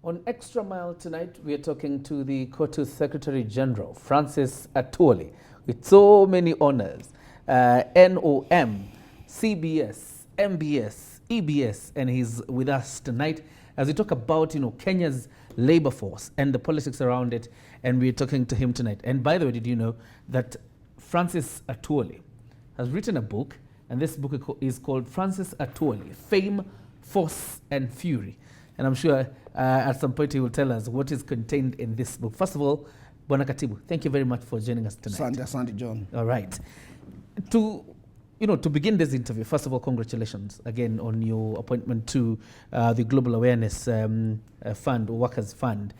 On Extra Mile tonight, we are talking to the COTU Secretary General, Francis Atwoli, with so many honors, NOM, CBS, MBS, EBS, and he's with us tonight as we talk about, Kenya's labor force and the politics around it, and we're talking to him tonight. And by the way, did you know that Francis Atwoli has written a book, and this book is called Francis Atwoli, Fame, Force, and Fury. And I'm sure at some point he will tell us what is contained in this book. First of all, Bwana Katibu, thank you very much for joining us tonight. Asante, John. All right. To begin this interview, first of all, congratulations again on your appointment to the Global Awareness Fund, or Workers Fund.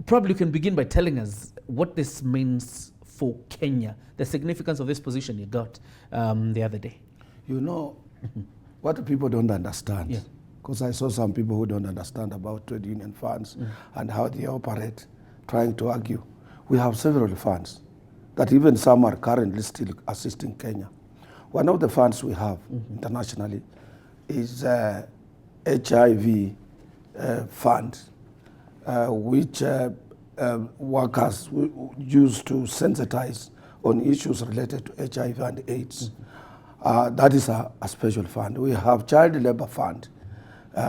Probably you can begin by telling us what this means for Kenya, the significance of this position you got the other day. What people don't understand. Yeah. Because I saw some people who don't understand about trade union funds and how they operate, trying to argue. We have several funds that even some are currently still assisting Kenya. One of the funds we have internationally is HIV fund, which workers use to sensitize on issues related to HIV and AIDS. That is a special fund. We have child labor fund,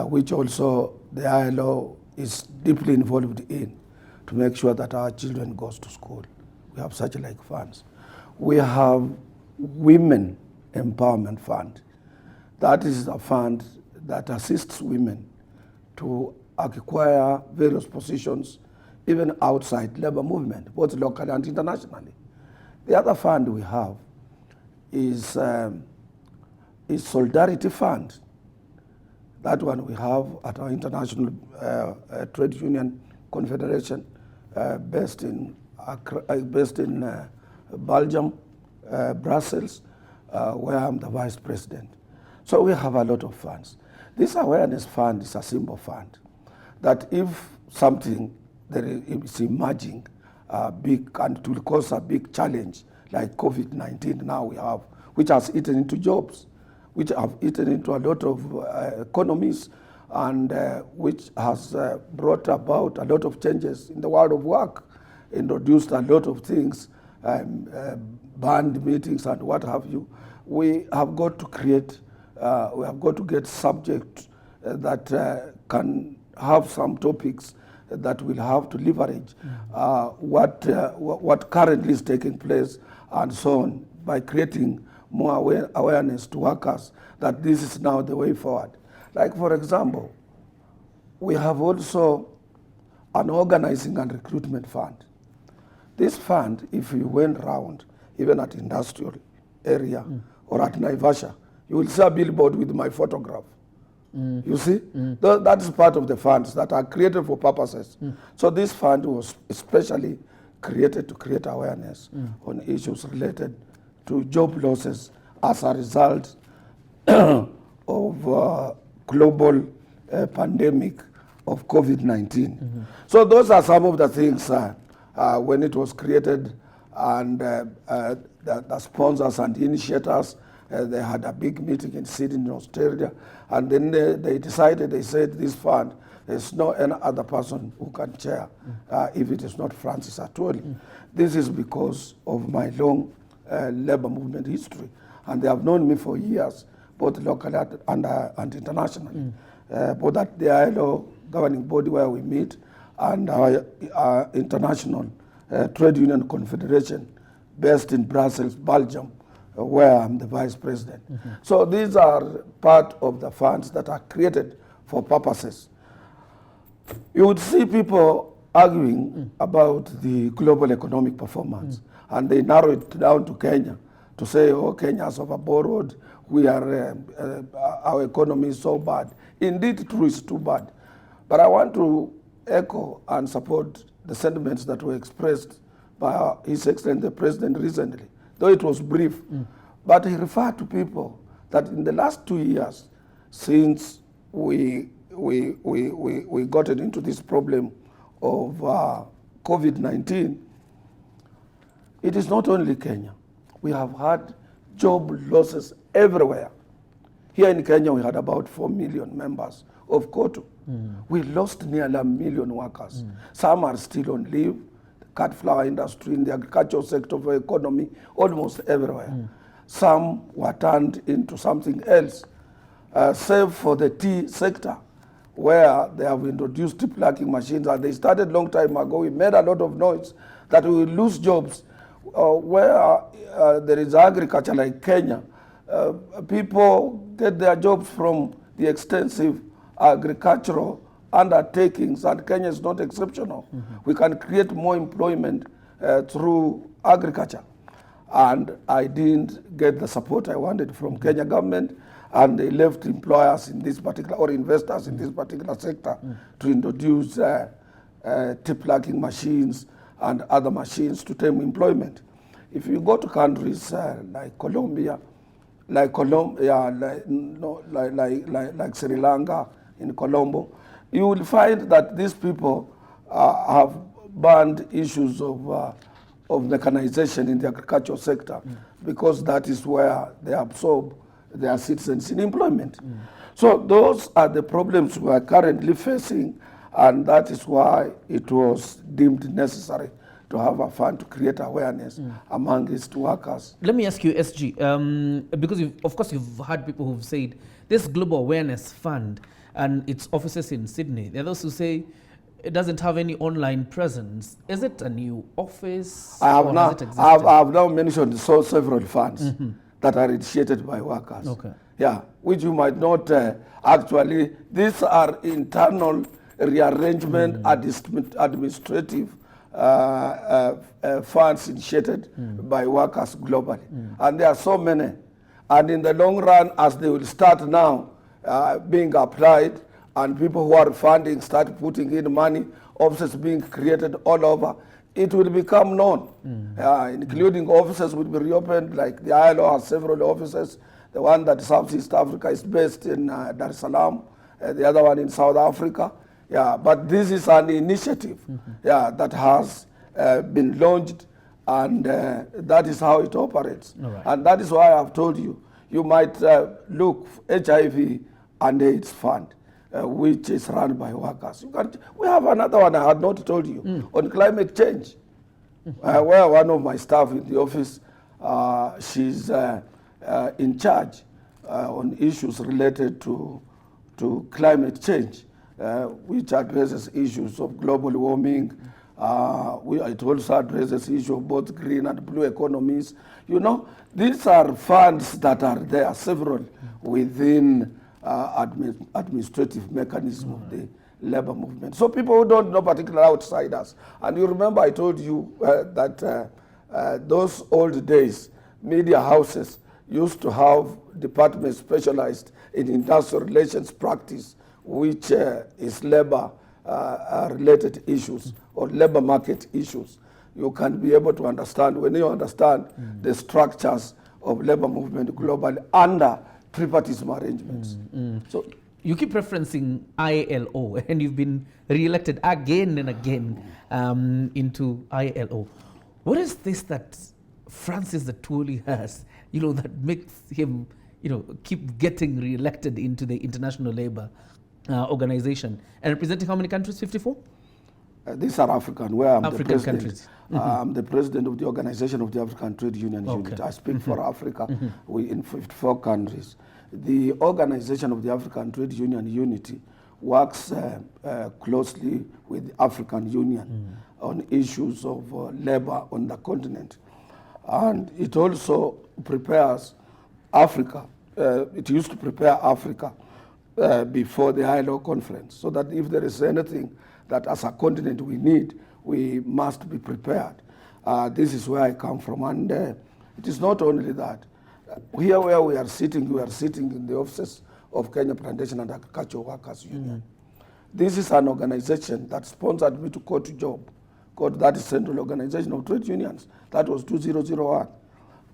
which also the ILO is deeply involved in to make sure that our children goes to school. We have such like funds. We have Women Empowerment Fund. That is a fund that assists women to acquire various positions even outside labor movement, both locally and internationally. The other fund we have is Solidarity Fund. That one we have at our International Trade Union Confederation, based in Belgium, Brussels, where I'm the vice president. So we have a lot of funds. This awareness fund is a simple fund that if something that is emerging big and it will cause a big challenge like COVID-19 now we have, which has eaten into jobs, which have eaten into a lot of economies, and which has brought about a lot of changes in the world of work, introduced a lot of things, banned meetings and what have you. We have got to create, we have got to get subjects that can have some topics that will have to leverage what currently is taking place and so on, by creating more awareness to workers that this is now the way forward. Like, for example, we have also an organizing and recruitment fund. This fund, if you went around, even at industrial area or at Naivasha, you will see a billboard with my photograph. You see? That is part of the funds that are created for purposes. So this fund was especially created to create awareness on issues related to job losses as a result of global pandemic of COVID-19. So those are some of the things when it was created, and the sponsors and initiators, they had a big meeting in Sydney, in Australia, and then they decided, they said this fund, there's no any other person who can chair if it is not Francis Atwoli. This is because of my long labor movement history, and they have known me for years, both locally and internationally. Both at the ILO governing body where we meet and our International Trade Union Confederation based in Brussels, Belgium, where I'm the vice president. So these are part of the funds that are created for purposes. You would see people arguing about the global economic performance, and they narrow it down to Kenya to say, oh, Kenya has overborrowed, we are, our economy is so bad. Indeed, true, is too bad. But I want to echo and support the sentiments that were expressed by His Excellency the President recently, though it was brief. But he referred to people that in the last 2 years, since we gotten into this problem of COVID-19, it is not only Kenya. We have had job losses everywhere. Here in Kenya, we had about 4 million members of COTU. We lost nearly 1 million workers. Some are still on leave. The cut flower industry, in the agricultural sector of the economy, almost everywhere. Some were turned into something else, save for the tea sector, where they have introduced tea plucking machines, and they started long time ago. We made a lot of noise that we will lose jobs. Where there is agriculture like Kenya, people get their jobs from the extensive agricultural undertakings, and Kenya is not exceptional. We can create more employment through agriculture. And I didn't get the support I wanted from Kenya government, and they left employers in this particular, or investors in this particular sector, to introduce tea plucking machines and other machines to tame employment. If you go to countries like Colombia, like Sri Lanka, in Colombo, you will find that these people have banned issues of mechanization in the agricultural sector, because that is where they absorb their citizens in employment. So those are the problems we are currently facing, and that is why it was deemed necessary to have a fund to create awareness among its workers. Let me ask you, SG, because of course you've had people who've said this Global Awareness Fund and its offices in Sydney, there are those who say it doesn't have any online presence. Is it a new office? I have now mentioned several funds that are initiated by workers. Okay. Yeah, which you might not actually, these are internal rearrangement administrative funds initiated by workers globally. And there are so many. And in the long run, as they will start now being applied, and people who are funding start putting in money, offices being created all over, it will become known, including offices will be reopened, like the ILO has several offices. The one that serves East Africa is based in Dar es Salaam, the other one in South Africa. Yeah, but this is an initiative that has been launched, and that is how it operates. Right. And that is why I've told you, you might look HIV and AIDS Fund, which is run by workers. We have another one I had not told you on climate change, where one of my staff in the office, she's in charge on issues related to climate change, which addresses issues of global warming. It also addresses issue of both green and blue economies. You know, these are funds that are there, several within administrative mechanism of the labor movement. So people who don't know, particular outsiders. And you remember I told you that those old days, media houses used to have departments specialized in industrial relations practice, which is labor related issues or labor market issues. You can be able to understand, when you understand the structures of labor movement globally under tripartism arrangements. So you keep referencing ILO, and you've been re-elected again and again into ILO. What is this that Francis Atwoli has, that makes him, keep getting re-elected into the International Labour Organization, and representing how many countries? 54? These are African, where I'm African the president. Countries. I'm the president of the Organization of the African Trade Union Unit. I speak for Africa. We in 54 countries. The Organization of the African Trade Union Unity works closely with the African Union on issues of labor on the continent. And it also prepares Africa. It used to prepare Africa before the ILO conference, so that if there is anything that as a continent we need, we must be prepared. This is where I come from. And it is not only that. Here where we are sitting in the offices of Kenya Plantation and Agricultural Workers Union. This is an organization that sponsored me to COTU job, that is Central Organization of Trade Unions. That was 2001.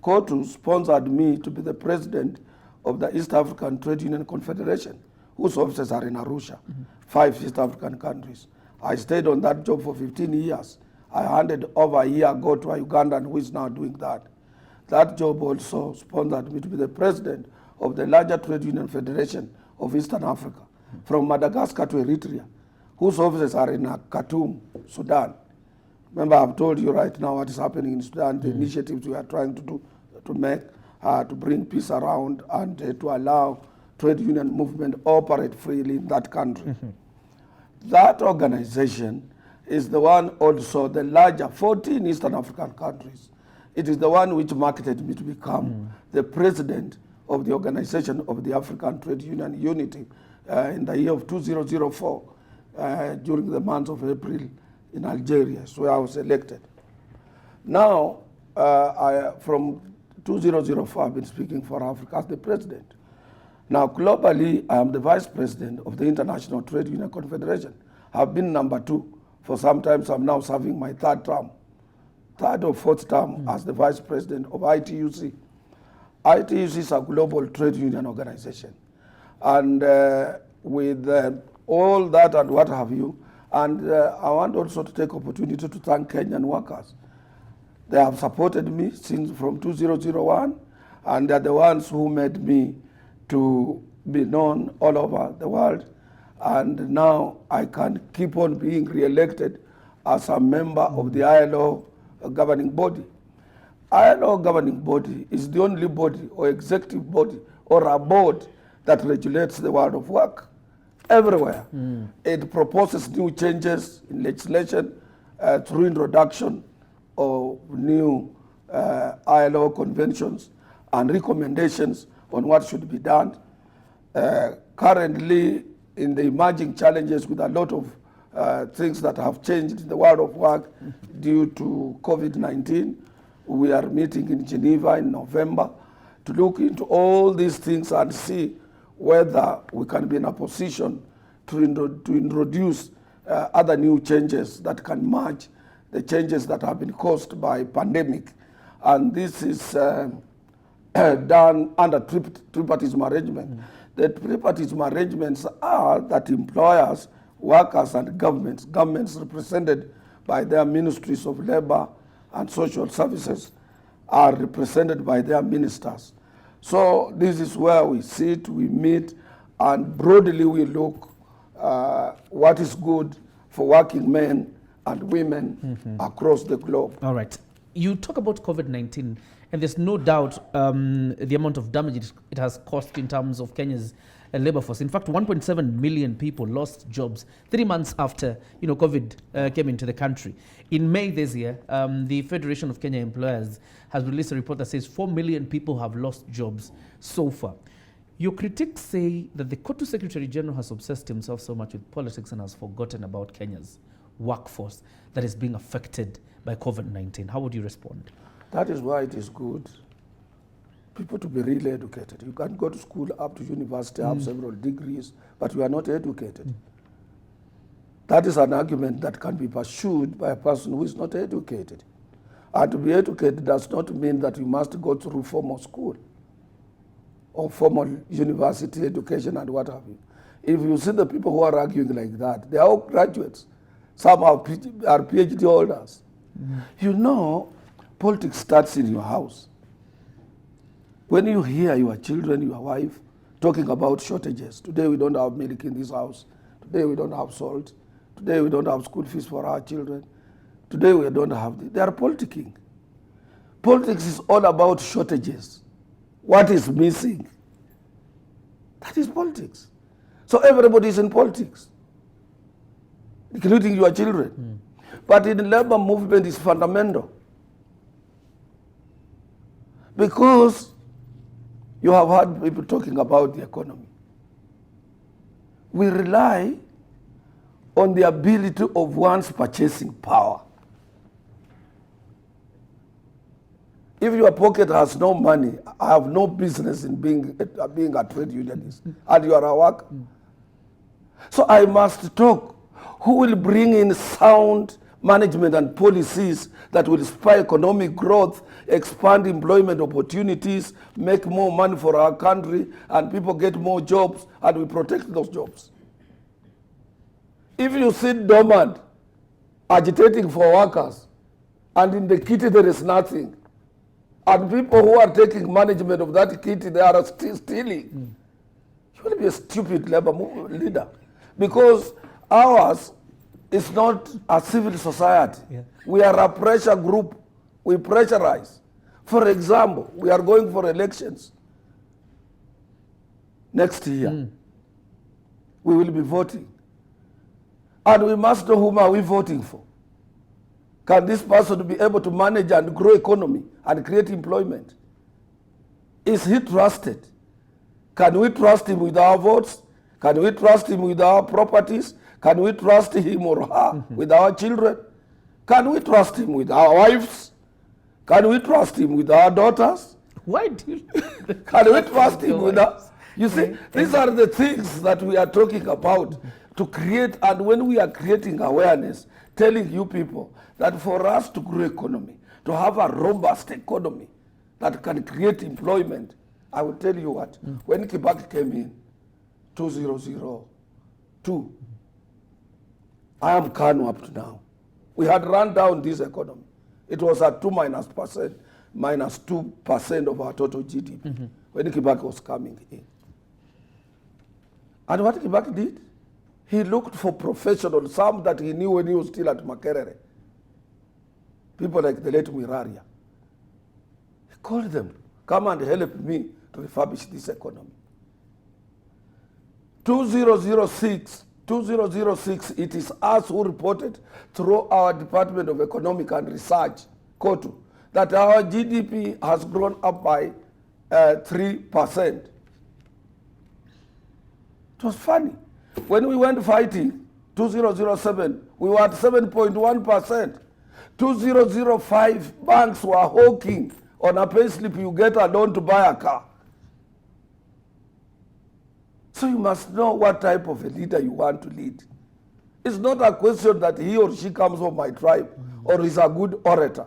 COTU sponsored me to be the president of the East African Trade Union Confederation, whose offices are in Arusha, 5 East African countries. I stayed on that job for 15 years. I handed over a year ago to a Ugandan who is now doing that. That job also sponsored me to be the president of the larger trade union federation of Eastern Africa, from Madagascar to Eritrea, whose offices are in Khartoum, Sudan. Remember, I've told you right now what is happening in Sudan, the initiatives we are trying to do to make, to bring peace around and to allow trade union movement operate freely in that country. That organization is the one also, the larger 14 Eastern African countries. It is the one which marketed me to become the president of the Organization of the African Trade Union Unity in the year of 2004 during the month of April in Algeria, so I was elected. Now, from 2004, I've been speaking for Africa as the president. Now, globally, I am the vice president of the International Trade Union Confederation. I've been number 2 for some time, so I'm now serving my third or fourth term as the vice president of ITUC. ITUC is a global trade union organization. And with all that and what have you, and I want also to take opportunity to thank Kenyan workers. They have supported me since from 2001, and they're the ones who made me to be known all over the world. And now I can keep on being re-elected as a member of the ILO governing body. ILO governing body is the only body or executive body or a board that regulates the world of work everywhere. It proposes new changes in legislation through introduction of new ILO conventions and recommendations on what should be done. Currently, in the emerging challenges with a lot of things that have changed in the world of work due to COVID-19, we are meeting in Geneva in November to look into all these things and see whether we can be in a position to introduce other new changes that can match the changes that have been caused by pandemic. And this is done under tripartism arrangement. The tripartism arrangements are that employers, workers, and governments represented by their ministries of labor and social services are represented by their ministers. So this is where we sit, we meet, and broadly we look what is good for working men and women across the globe. All right. You talk about COVID-19, and there's no doubt the amount of damage it has caused in terms of Kenya's labor force. In fact, 1.7 million people lost jobs 3 months after COVID came into the country. In May this year, the Federation of Kenya Employers has released a report that says 4 million people have lost jobs so far. Your critics say that the COTU Secretary General has obsessed himself so much with politics and has forgotten about Kenya's workforce that is being affected by COVID-19. How would you respond? That is why it is good people to be really educated. You can go to school up to university, have several degrees, but you are not educated. That is an argument that can be pursued by a person who is not educated. And to be educated does not mean that you must go through formal school or formal university education and what have you. If you see the people who are arguing like that, they are all graduates. Some are PhD holders. You know, politics starts in your house. When you hear your children, your wife, talking about shortages, today we don't have milk in this house, today we don't have salt, today we don't have school fees for our children, today we don't have, they are politicking. Politics is all about shortages. What is missing? That is politics. So everybody is in politics, including your children. But in the labor movement is fundamental. Because you have heard people talking about the economy. We rely on the ability of one's purchasing power. If your pocket has no money, I have no business in being a trade unionist, and you are a worker. So I must talk. Who will bring in sound management and policies that will spur economic growth, expand employment opportunities, make more money for our country, and people get more jobs, and we protect those jobs. If you sit dormant, agitating for workers, and in the kitty there is nothing, and people who are taking management of that kitty, they are still stealing. You will be a stupid labor leader, because ours is not a civil society. Yeah. We are a pressure group. We pressurize. For example, we are going for elections next year. We will be voting. And we must know whom are we voting for. Can this person be able to manage and grow economy and create employment? Is he trusted? Can we trust him with our votes? Can we trust him with our properties? Can we trust him or her with our children? Can we trust him with our wives? Can we trust him with our daughters? Why do you? Can we trust him with us? You see, these are the things that we are talking about to create, and when we are creating awareness, telling you people that for us to grow economy, to have a robust economy that can create employment, I will tell you what, when Kibaki came in, 2002, I am Kanu up to now. We had run down this economy. It was at minus 2% of our total GDP when Kibaki was coming in. And what Kibaki did, he looked for professionals, some that he knew when he was still at Makerere. People like the late Miraria. He called them, come and help me to refurbish this economy. 2006, it is us who reported through our Department of Economic and Research, COTU, that our GDP has grown up by 3%. It was funny. When we went fighting, 2007, we were at 7.1%. 2005, banks were hawking on a payslip, you get a loan to buy a car. So you must know what type of a leader you want to lead. It's not a question that he or she comes from my tribe or is a good orator.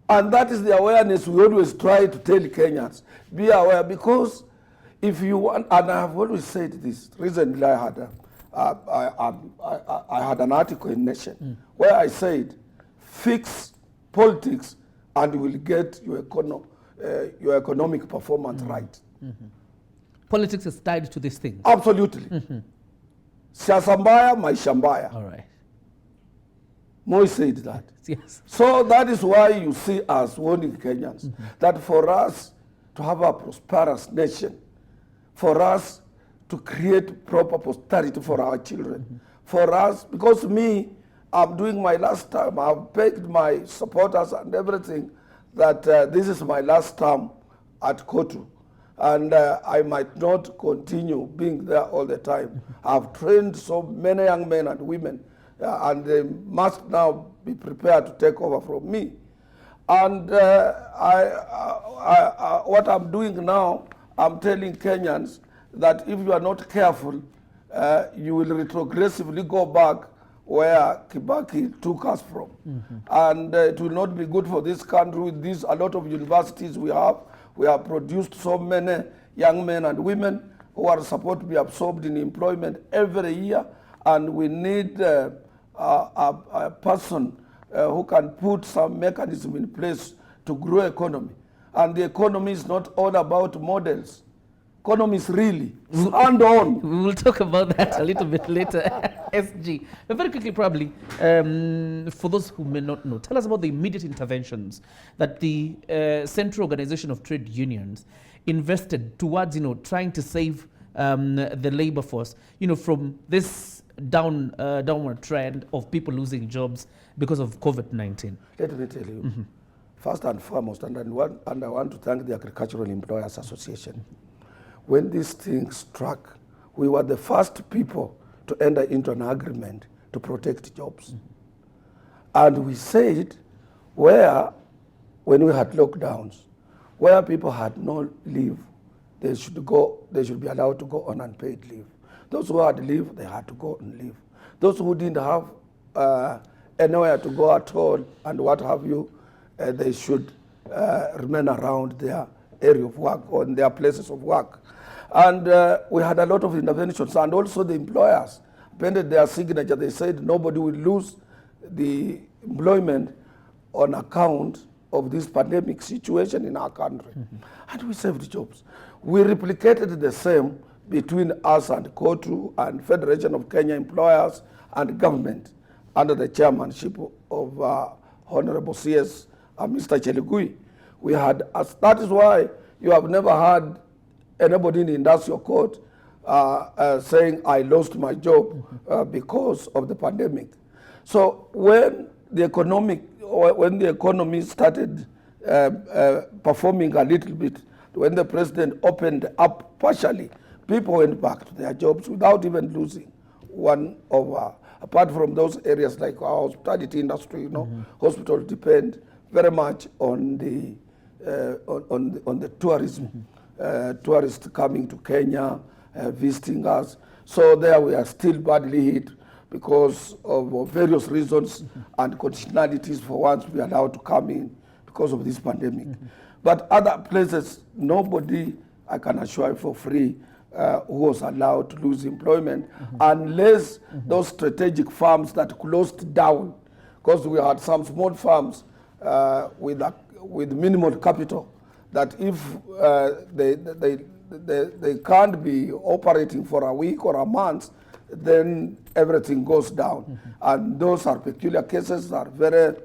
And that is the awareness we always try to tell Kenyans. Be aware, because if you want, and I have always said this, recently I had an article in Nation where I said, fix politics and you will get your economic performance right. Politics is tied to this thing. Absolutely. Siasa mbaya, maisha mbaya. All right. Moi said that. Yes. So that is why you see us warning Kenyans that for us to have a prosperous nation, for us to create proper posterity for our children, for us, because me, I'm doing my last term, I've begged my supporters and everything that this is my last term at COTU. And I might not continue being there all the time. I've trained so many young men and women, and they must now be prepared to take over from me. And what I'm doing now, I'm telling Kenyans that if you are not careful, you will retrogressively go back where Kibaki took us from. And it will not be good for this country with this, a lot of universities we have. We have produced so many young men and women who are supposed to be absorbed in employment every year, and we need a person who can put some mechanism in place to grow economy. And the economy is not all about models. Economy is really hand-on. We will talk about that a little bit later. SG. But very quickly, probably, for those who may not know, tell us about the immediate interventions that the Central Organization of Trade Unions invested towards, trying to save the labor force, from this downward trend of people losing jobs because of COVID-19. Let me tell you, first and foremost, and I want to thank the Agricultural Employers Association. When this thing struck, we were the first people to enter into an agreement to protect jobs. And we said when we had lockdowns, where people had no leave, they should be allowed to go on unpaid leave. Those who had leave, they had to go on leave. Those who didn't have anywhere to go at all and what have you, they should remain around their area of work or in their places of work. And we had a lot of interventions, and also the employers appended their signature. They said nobody will lose the employment on account of this pandemic situation in our country. And we saved jobs. We replicated the same between us and COTU and Federation of Kenya Employers and government under the chairmanship of Honorable CS Mr. Cheligui. We had, that is why you have never heard anybody in the industrial court saying, I lost my job because of the pandemic. So when the economy started performing a little bit, when the president opened up partially, people went back to their jobs without even losing one of, apart from those areas like our hospitality industry, hospitals depend very much on the tourism, tourists coming to Kenya, visiting us. So there we are still badly hit because of various reasons and conditionalities for once we are allowed to come in because of this pandemic. But other places, nobody, I can assure you for free, who was allowed to lose employment unless those strategic farms that closed down, because we had some small farms with minimal capital, that if they can't be operating for a week or a month, then everything goes down. And those are peculiar cases, are very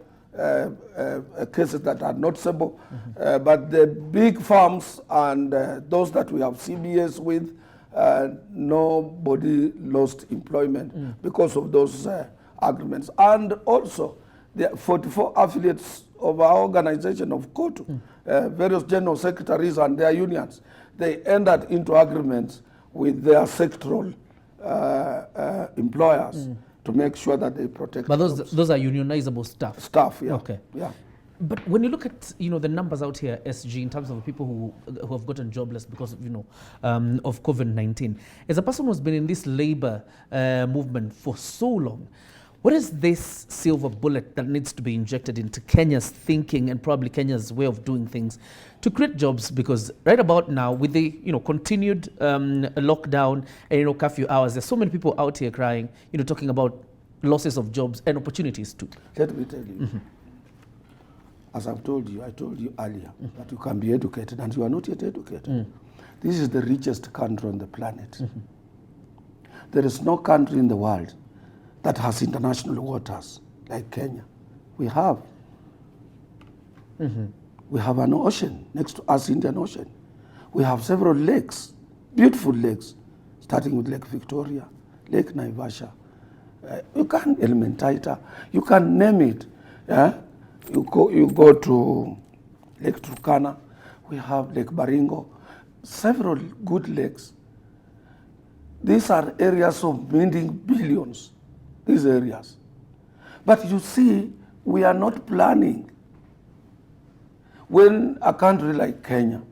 cases that are noticeable. But the big farms and those that we have CBS with, nobody lost employment because of those agreements. And also, the 44 affiliates of our organization of COTU, various general secretaries and their unions, they entered into agreements with their sectoral employers to make sure that they protect. But those are unionizable staff. Staff, yeah. Okay. Yeah. But when you look at the numbers out here, SG, in terms of the people who have gotten jobless because of of COVID-19, as a person who's been in this labor movement for so long, what is this silver bullet that needs to be injected into Kenya's thinking and probably Kenya's way of doing things to create jobs? Because right about now, with the continued lockdown and curfew hours, there's so many people out here crying, talking about losses of jobs and opportunities too. Let me tell you, as I told you earlier, that you can be educated and you are not yet educated. This is the richest country on the planet. There is no country in the world that has international waters like Kenya. We have. We have an ocean next to us, Indian Ocean. We have several lakes, beautiful lakes, starting with Lake Victoria, Lake Naivasha. You can Elementaita, you can name it. Yeah? You go to Lake Turkana, we have Lake Baringo, several good lakes. These are areas of meaning billions, these areas. But you see, we are not planning. When a country like Kenya,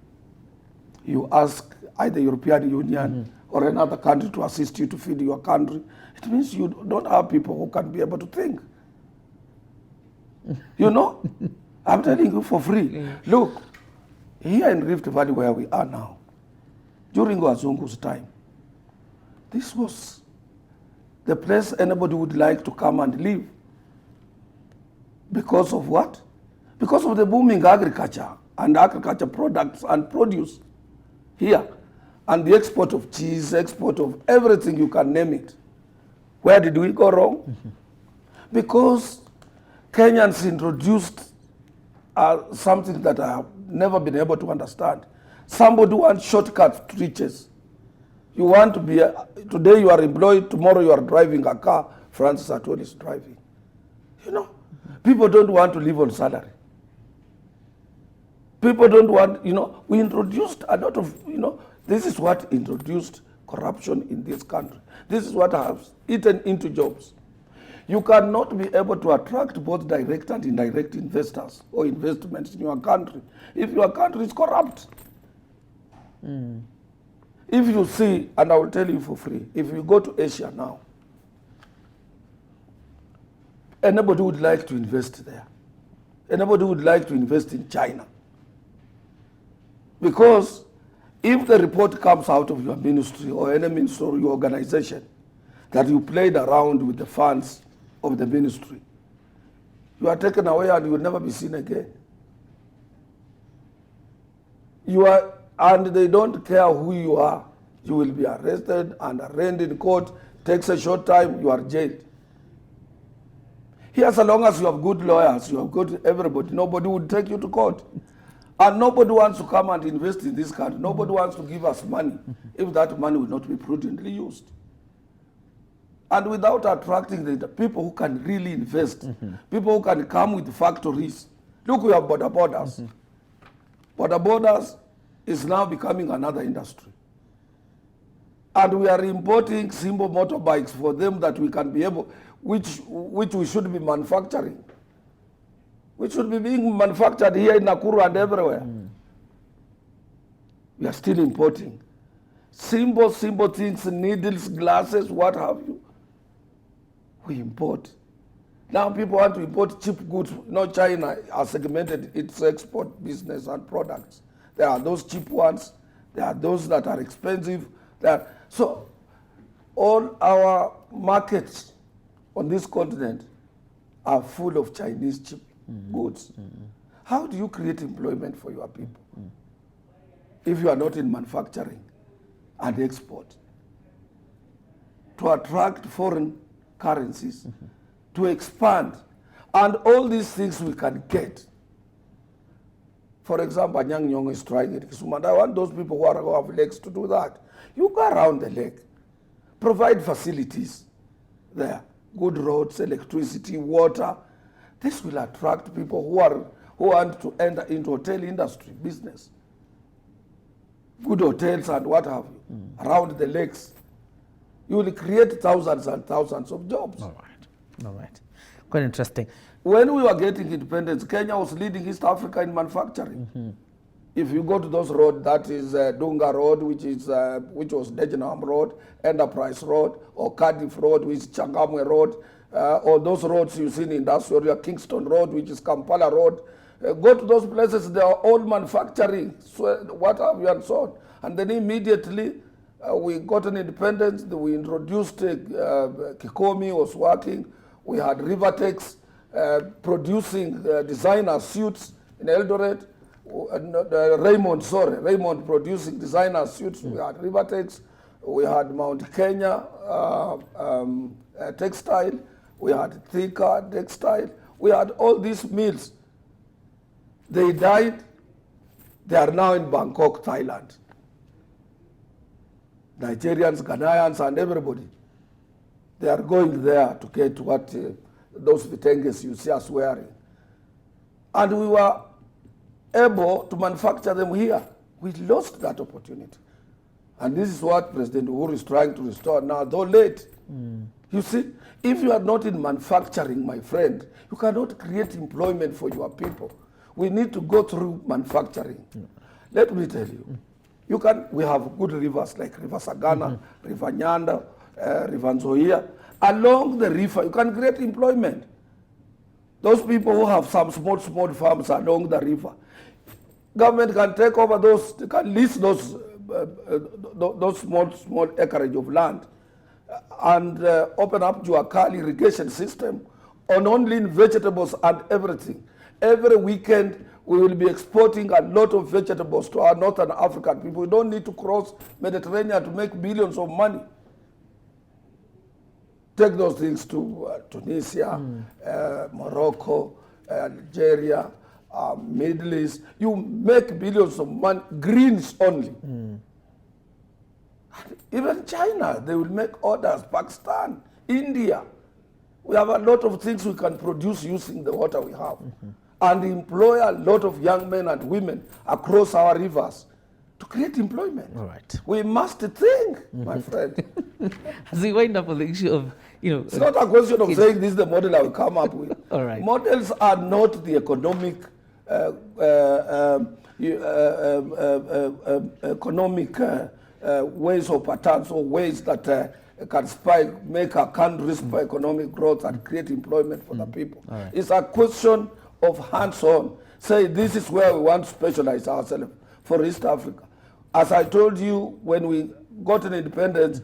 you ask either European Union or another country to assist you to feed your country, it means you don't have people who can be able to think. I'm telling you for free. Look, here in Rift Valley where we are now, during Wazungu's time, this was the place anybody would like to come and live. Because of what? Because of the booming agriculture and agriculture products and produce here. And the export of cheese, export of everything, you can name it. Where did we go wrong? Because Kenyans introduced something that I have never been able to understand. Somebody wants shortcut to riches. You want to be, today you are employed, tomorrow you are driving a car, Francis Atwoli is driving. People don't want to live on salary. People don't want, we introduced a lot of, this is what introduced corruption in this country. This is what has eaten into jobs. You cannot be able to attract both direct and indirect investors or investments in your country if your country is corrupt. If you see, and I will tell you for free, if you go to Asia now, anybody would like to invest there. Anybody would like to invest in China. Because if the report comes out of your ministry or any ministry or your organization that you played around with the funds of the ministry, you are taken away and you will never be seen again. You are, and they don't care who you are. You will be arrested and arraigned in court. Takes a short time, you are jailed. Here, so long as you have good lawyers, you have good everybody, nobody would take you to court. And nobody wants to come and invest in this country. Nobody wants to give us money if that money will not be prudently used. And without attracting the people who can really invest, people who can come with factories. Look, we have border borders. Border borders is now becoming another industry. And we are importing simple motorbikes for them that we can be able, which we should be manufacturing. Which should be being manufactured here in Nakuru and everywhere. We are still importing. Simple things, needles, glasses, what have you. We import. Now people want to import cheap goods. China has segmented its export business and products. There are those cheap ones. There are those that are expensive. So all our markets on this continent are full of Chinese cheap goods. How do you create employment for your people if you are not in manufacturing and export? To attract foreign currencies, to expand, and all these things we can get. For example, Anyang' Nyong'o is trying it. I want those people who have legs to do that. You go around the lake, provide facilities there, good roads, electricity, water. This will attract people who want to enter into hotel industry, business. Good hotels and what have you, around the lakes. You will create thousands and thousands of jobs. All right. Quite interesting. When we were getting independence, Kenya was leading East Africa in manufacturing. If you go to those roads, that is Dunga Road, which was Degenham Road, Enterprise Road, or Cardiff Road, which is Changamwe Road, or those roads you see in industrial area, Kingston Road, which is Kampala Road. Go to those places, they are all manufacturing, so what have you, and so on. And then immediately we got an independence, we introduced Kikomi was working, we had Rivertex producing designer suits in Eldoret, Raymond producing designer suits, we had Rivertex, we had Mount Kenya textile, we had Thika textile, we had all these mills. They died, they are now in Bangkok, Thailand. Nigerians, Ghanaians, and everybody. They are going there to get what those vitenges you see us wearing. And we were able to manufacture them here. We lost that opportunity. And this is what President Uhuru is trying to restore now, though late. You see, if you are not in manufacturing, my friend, you cannot create employment for your people. We need to go through manufacturing. Let me tell you, we have good rivers like River Sagana, River Nyanda, River Nzoia. Along the river, you can create employment. Those people who have some small farms along the river, government can take over those, can lease those small acreage of land and open up Juakali irrigation system on only vegetables and everything. Every weekend we will be exporting a lot of vegetables to our Northern African people. We don't need to cross Mediterranean to make billions of money. Take those things to Tunisia, Morocco, Algeria, Middle East. You make billions of money, greens only. Even China, they will make orders, Pakistan, India. We have a lot of things we can produce using the water we have. And employ a lot of young men and women across our rivers to create employment. All right. We must think, my friend. As we wind up on the issue of, it's not a question of saying this is the model I will come up with. All right. Models are not the economic ways or patterns or ways that can make a country for economic growth and create employment for the people. Right. It's a question of hands-on. Say this is where we want to specialize ourselves for East Africa. As I told you, when we got an independence,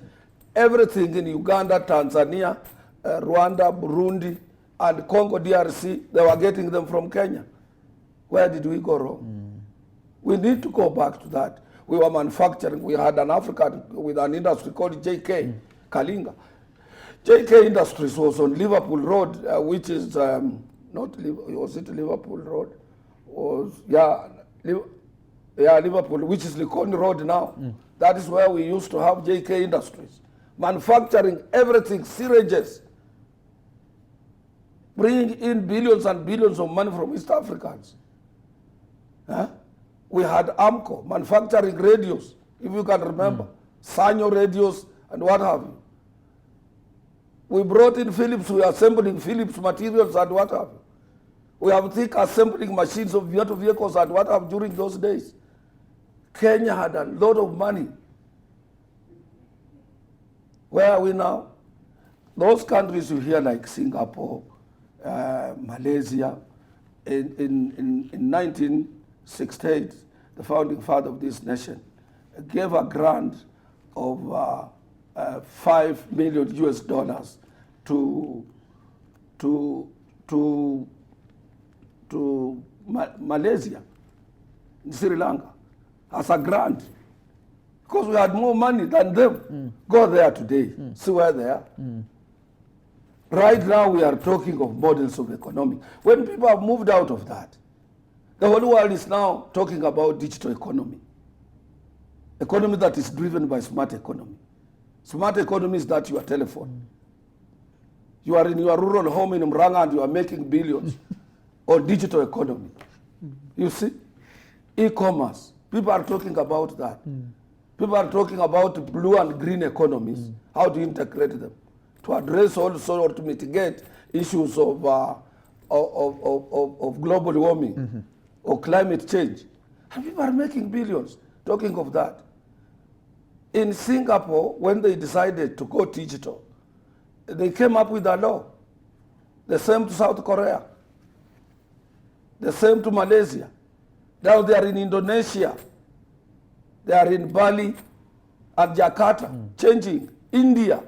everything in Uganda, Tanzania, Rwanda, Burundi, and Congo DRC, they were getting them from Kenya. Where did we go wrong? We need to go back to that. We were manufacturing. We had an African with an industry called JK, Kalinga. JK Industries was on Liverpool Road, which is not was it Liverpool Road? Liverpool, which is Likoni Road now. That is where we used to have JK Industries, manufacturing everything, syringes, bringing in billions and billions of money from East Africans. We had Amco manufacturing radios, if you can remember, Sanyo radios and what have you. We brought in Philips, we are assembling Philips materials and what have you. We have thick assembling machines of vehicles and what have during those days. Kenya had a lot of money. Where are we now? Those countries you hear like Singapore, Malaysia, in 1968, the founding father of this nation gave a grant of $5 million US to Malaysia, Sri Lanka, as a grant, because we had more money than them. Go there today, see where they are. Right now we are talking of models of economy. When people have moved out of that, the whole world is now talking about digital economy. Economy that is driven by smart economy. Smart economy is that your telephone. You are in your rural home in Mranga and you are making billions on digital economy. You see? E-commerce. People are talking about that. People are talking about blue and green economies. How to integrate them to address also or to mitigate issues of global warming or climate change. And people are making billions talking of that. In Singapore, when they decided to go digital, they came up with a law. The same to South Korea. The same to Malaysia. Now they are in Indonesia. They are in Bali and Jakarta, changing. India.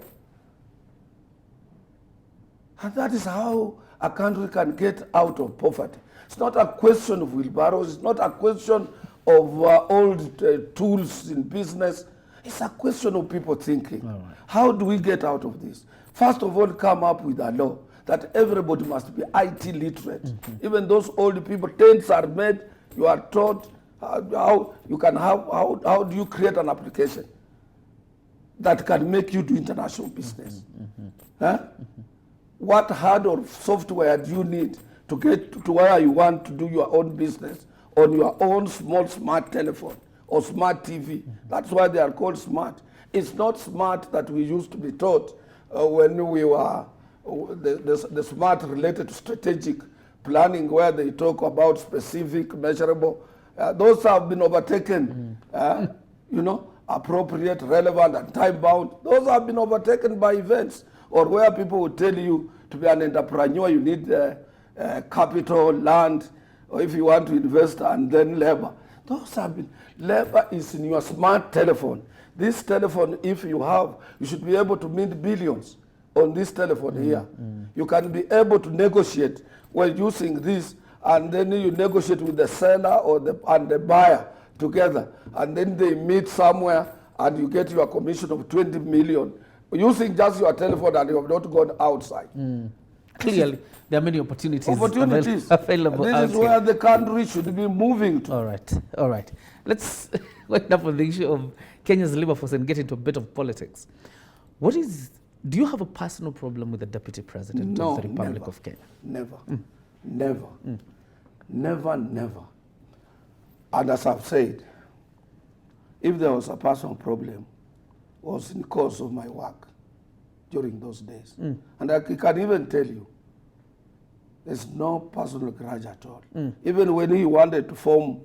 And that is how a country can get out of poverty. It's not a question of wheelbarrows. It's not a question of old tools in business. It's a question of people thinking. Right. How do we get out of this? First of all, come up with a law that everybody must be IT literate. Even those old people, tents are made, you are taught how you can have, how do you create an application that can make you do international business? What hardware software do you need to get to where you want to do your own business on your own small smart telephone or smart TV? That's why they are called smart. It's not smart that we used to be taught when we were the smart related to strategic planning, where they talk about specific, measurable. Those have been overtaken, appropriate, relevant, and time-bound. Those have been overtaken by events, or where people will tell you to be an entrepreneur, you need capital, land, or if you want to invest, and then labor. Those have been, labor is in your smart telephone. This telephone, if you have, you should be able to mint billions on this telephone here. You can be able to negotiate while using this, and then you negotiate with the seller or the buyer together, and then they meet somewhere and you get your commission of 20 million using just your telephone, and you have not gone outside. Clearly, there are many opportunities This available is where the country should be moving to. All right. Let's wind up on the issue of Kenya's labor force and get into a bit of politics. Do you have a personal problem with the Deputy President of the Republic of Kenya? Never. Never. And as I've said, if there was a personal problem, it was in the course of my work during those days. And I can even tell you, there's no personal grudge at all. Even when he wanted to form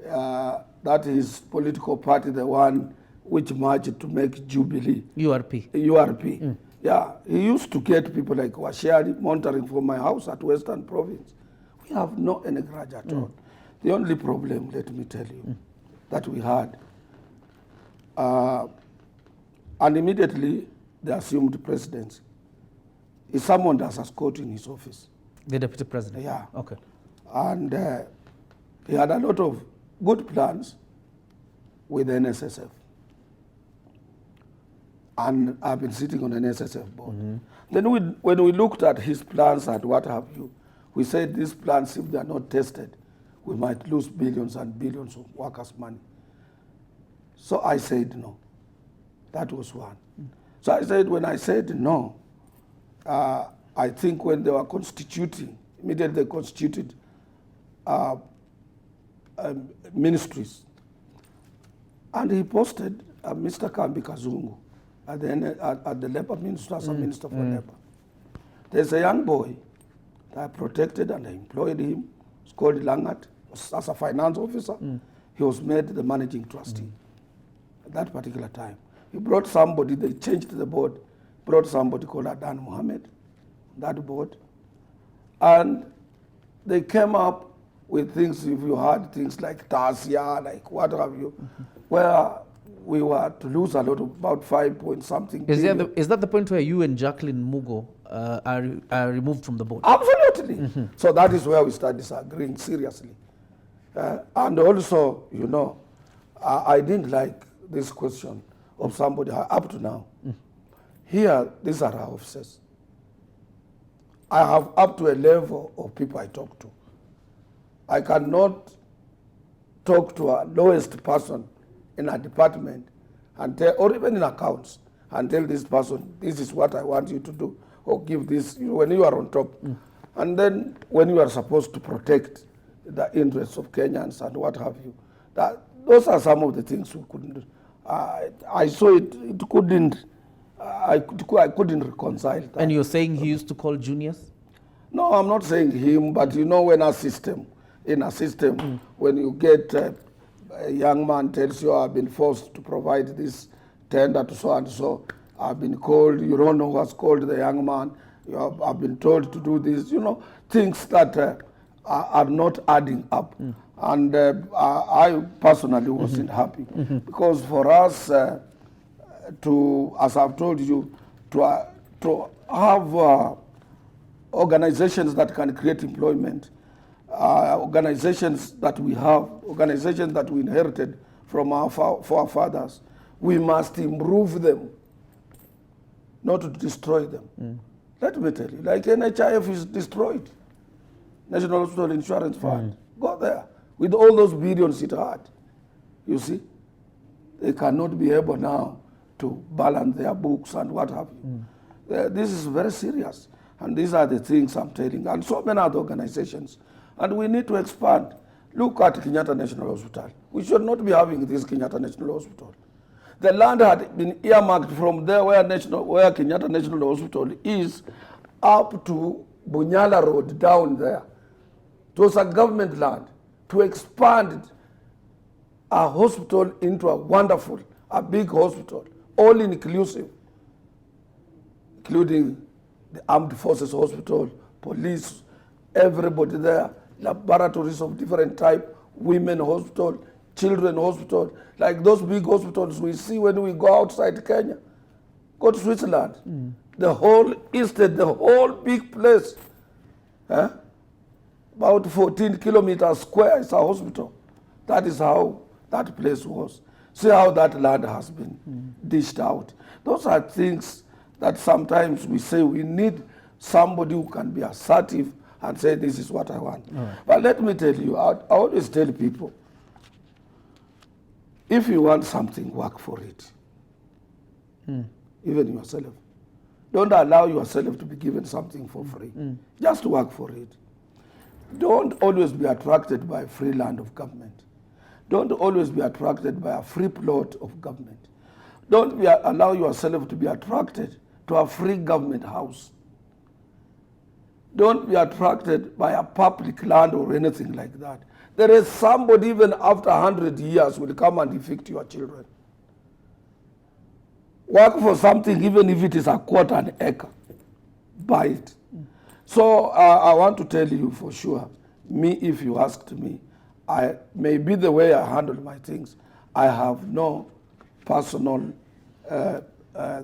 that his political party, the one which merged to make Jubilee. URP. Yeah, he used to get people like Washari monitoring from my house at Western Province. We have no any grudge at all. The only problem, let me tell you, that we had, and immediately the assumed presidency, is someone that has COTU in his office. The Deputy President? Yeah. Okay. And he had a lot of good plans with NSSF. And I've been sitting on an NSSF board. Then when we looked at his plans and what have you, we said these plans, if they are not tested, we might lose billions and billions of workers' money. So I said no. That was one. So I said, when I said no, I think when they were constituting, immediately they constituted ministries. And he posted Mr. Kambi Kazungu at the Labour Minister as a Minister for Labour. There's a young boy that I protected and I employed him. It's called Langat. As a finance officer, he was made the managing trustee at that particular time. He brought somebody, they changed the board, brought somebody called Adan Mohammed, that board. And they came up with things, if you had things like Tasia, like what have you, where we were to lose a lot, about 5 point something. Is that the point where you and Jacqueline Mugo are removed from the board? Absolutely. So that is where we start disagreeing seriously. And also, you know, I didn't like this question of somebody up to now. Here, these are our officers. I have up to a level of people I talk to. I cannot talk to a lowest person in a department and tell, or even in accounts, and tell this person, this is what I want you to do, or give this, when you are on top. And then when you are supposed to protect the interests of Kenyans and what have you, those are some of the things we couldn't do. I saw it couldn't, I couldn't reconcile that. And you're saying he used to call juniors? No, I'm not saying him, but you know, when in a system, when you get a young man tells you, I've been forced to provide this tender to so and so, I've been called, you don't know what's called the young man, I've been told to do this, you know, things that are not adding up. And I personally wasn't happy because for us to, as I've told you, to have organizations that can create employment, organizations that we have, organizations that we inherited from our forefathers, we must improve them, not to destroy them. Let me tell you, like NHIF is destroyed. National Hospital Insurance Fund, go there. With all those billions it had, you see, they cannot be able now to balance their books and what have you. This is very serious. And these are the things I'm telling, and so many other organizations. And we need to expand. Look at Kenyatta National Hospital. We should not be having this Kenyatta National Hospital. The land had been earmarked from there where Kenyatta National Hospital is up to Bunyala Road down there. It was a government land to expand a hospital into a big hospital, all inclusive, including the Armed Forces Hospital, police, everybody there, laboratories of different type, women hospital, children hospital, like those big hospitals we see when we go outside Kenya. Go to Switzerland. The whole estate, the whole big place, about 14 kilometers square is a hospital. That is how that place was. See how that land has been dished out. Those are things that sometimes we say we need somebody who can be assertive and say, this is what I want. But let me tell you, I always tell people, if you want something, work for it. Even yourself. Don't allow yourself to be given something for free. Just work for it. Don't always be attracted by a free land of government. Don't always be attracted by a free plot of government. Don't allow yourself to be attracted to a free government house. Don't be attracted by a public land or anything like that. There is somebody even after 100 years will come and evict your children. Work for something even if it is a quarter an acre. Buy it. So I want to tell you for sure, me, if you asked me, maybe the way I handle my things, I have no personal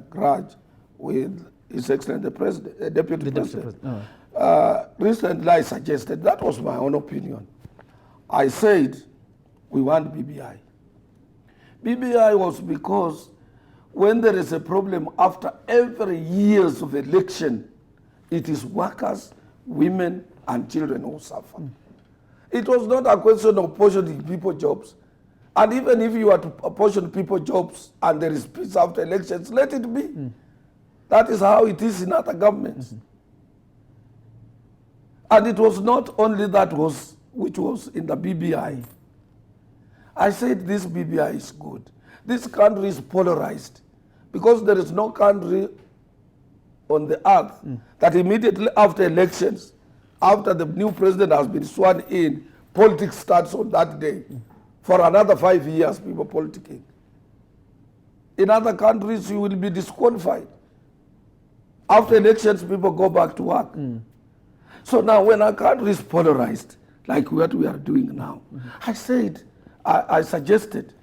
grudge with His Excellency the President, Deputy President. Recently I suggested, that was my own opinion. I said, we want BBI. BBI was because when there is a problem after every years of election, it is workers, women, and children who suffer. It was not a question of portioning people jobs. And even if you are to apportion people jobs and there is peace after elections, let it be. That is how it is in other governments. And it was not only that which was in the BBI. I said this BBI is good. This country is polarized because there is no country on the earth that immediately after elections, after the new president has been sworn in, politics starts on that day. For another 5 years, people politicking. In other countries, you will be disqualified. After elections, people go back to work. So now when our country is polarized, like what we are doing now, I suggested,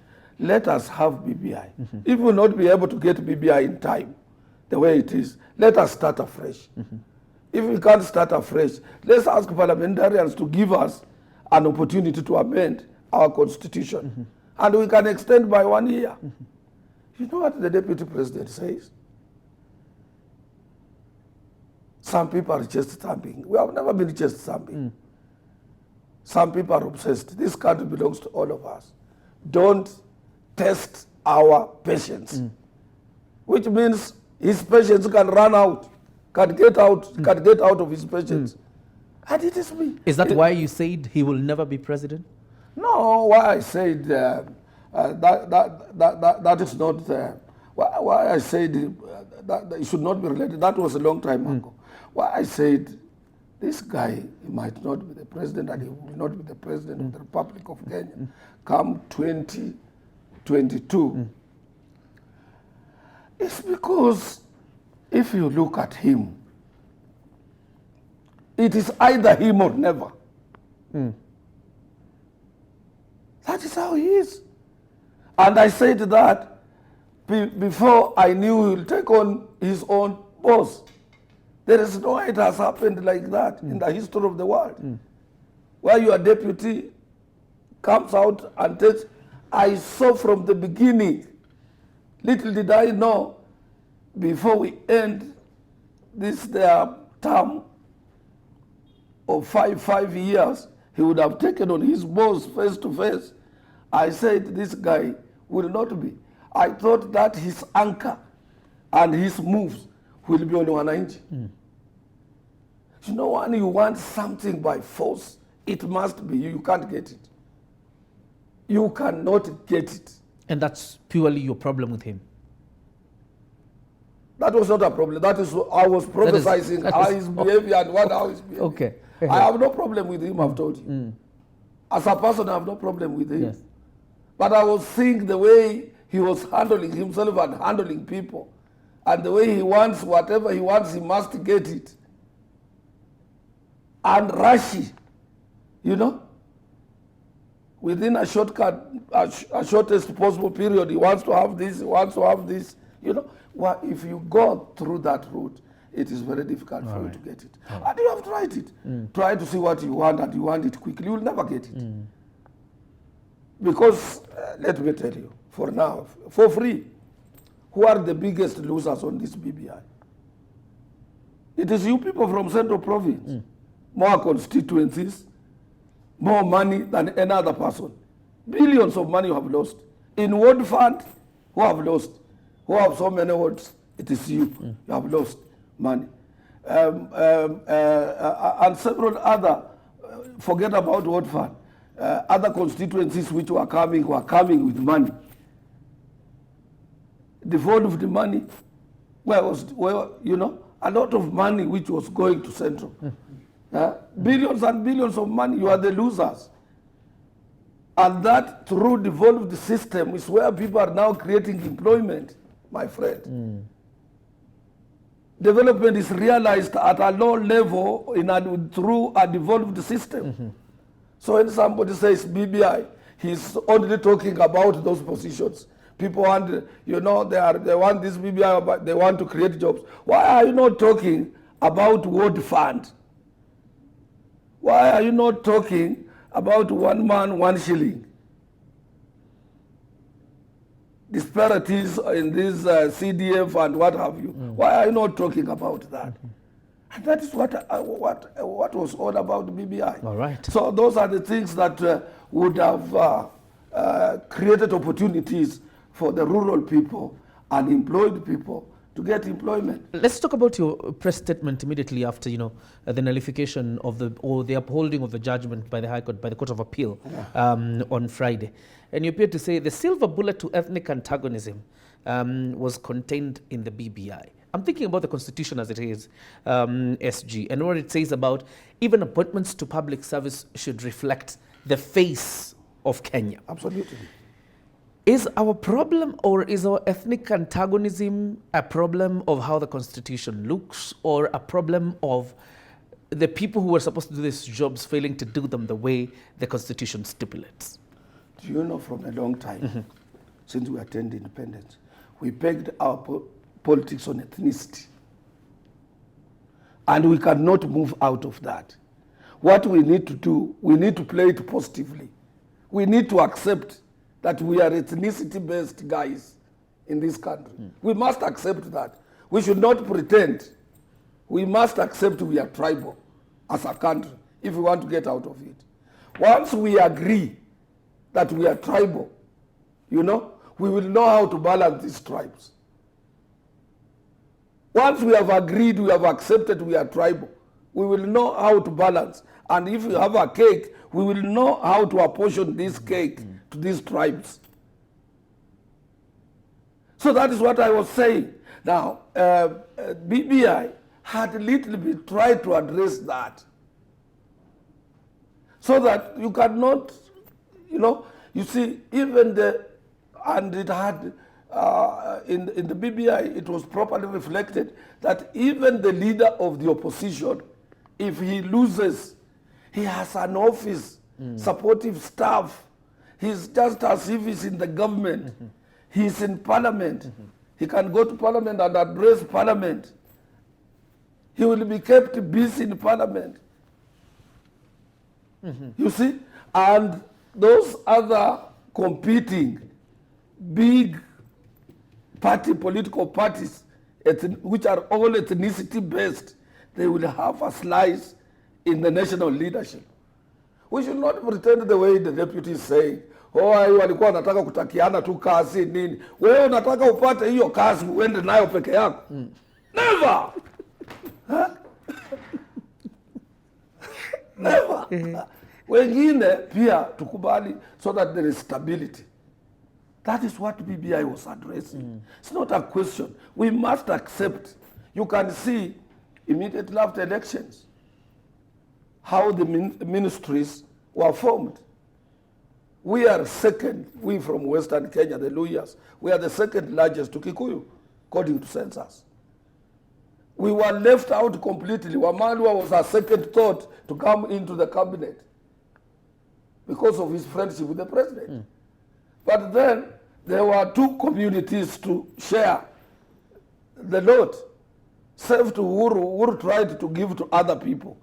let us have BBI. If we will not be able to get BBI in time, the way it is, let us start afresh. If we can't start afresh, let's ask parliamentarians to give us an opportunity to amend our constitution. And we can extend by 1 year. You know what the deputy president says? Some people are chest thumping. We have never been chest thumping. Some people are obsessed. This country belongs to all of us. Don't test our patience. Which means his patience can run out, can get out of his patience. And it is me. Is that why you said he will never be president? No, why I said that is not why I said that it should not be related. That was a long time ago. Why I said this guy he might not be the president and he will not be the president of the Republic of Kenya come 2022. It's because if you look at him, it is either him or never. That is how he is. And I said that before I knew he will take on his own boss. There is no way it has happened like that in the history of the world. Where your deputy comes out and takes, I saw from the beginning, little did I know, before we end this their term of five years, he would have taken on his boss face to face. I said this guy will not be. I thought that his anchor and his moves will be on wananchi. You know, when you want something by force, it must be you. You can't get it. You cannot get it. And that's purely your problem with him? That was not a problem. That is, I was prophesying his behavior and how his behavior. Okay. I have no problem with him, I've told you. As a person, I have no problem with him. Yes. But I was seeing the way he was handling himself and handling people. And the way he wants whatever he wants, he must get it. And rushy, you know. Within a shortcut, a shortest possible period, he wants to have this, he wants to have this. You know, well, if you go through that route, it is very difficult for you to get it. And you have tried it. Try to see what you want and you want it quickly. You will never get it. Because, let me tell you, for now, for free, who are the biggest losers on this BBI? It is you people from Central Province. More constituencies, more money than any other person. Billions of money you have lost. In ward fund, who have lost? Who have so many wards? It is you. You have lost money. And several other, forget about ward fund, other constituencies which were coming with money. Devolved money, you know, a lot of money which was going to Central. Billions and billions of money, you are the losers. And that through devolved system is where people are now creating employment, my friend. Development is realized at a low level through a devolved system. So when somebody says BBI, he's only talking about those positions. People want, you know, they want this BBI, but they want to create jobs. Why are you not talking about ward fund? Why are you not talking about 1 man, 1 shilling? disparities in this CDF and what have you. Why are you not talking about that? And that is what was all about BBI. All right. So those are the things that would have created opportunities for the rural people, unemployed people, to get employment. Let's talk about your press statement immediately after, the nullification of the upholding of the judgment by the High Court, by the Court of Appeal on Friday. And you appear to say the silver bullet to ethnic antagonism was contained in the BBI. I'm thinking about the Constitution as it is, SG, and what it says about even appointments to public service should reflect the face of Kenya. Absolutely. Is our problem, or is our ethnic antagonism a problem of how the Constitution looks, or a problem of the people who are supposed to do these jobs failing to do them the way the Constitution stipulates? Do you know, from a long time, since we attained independence, we pegged our politics on ethnicity. And we cannot move out of that. What we need to do, we need to play it positively. We need to accept that we are ethnicity-based guys in this country. We must accept that. We should not pretend. We must accept we are tribal as a country if we want to get out of it. Once we agree that we are tribal, we will know how to balance these tribes. Once we have agreed, we have accepted we are tribal, we will know how to balance. And if we have a cake, we will know how to apportion this cake to these tribes. So that is what I was saying. Now, BBI had a little bit tried to address that, so that you cannot, you see, even and it had, in the BBI, it was properly reflected that even the leader of the opposition, if he loses, he has an office, supportive staff. He's just as if he's in the government. He's in parliament. He can go to parliament and address parliament. He will be kept busy in parliament. You see? And those other competing big political parties, which are all ethnicity based, they will have a slice in the national leadership. We should not pretend the way the deputy is saying, walikuwa wanataka kutakiana tu kazi nini. Wewe unataka upate hiyo kazi uende nayo peke yako. Never. Never. Wengine pia tukubali so that there is stability. That is what BBI was addressing. It's not a question. We must accept. You can see immediately after elections how the ministries were formed. We are second, we from Western Kenya, the Luyas, we are the second largest to Kikuyu, according to census. We were left out completely. Wamalwa was our second thought to come into the cabinet because of his friendship with the president. But then there were two communities to share the load. Save to Uhuru. Uhuru tried to give to other people.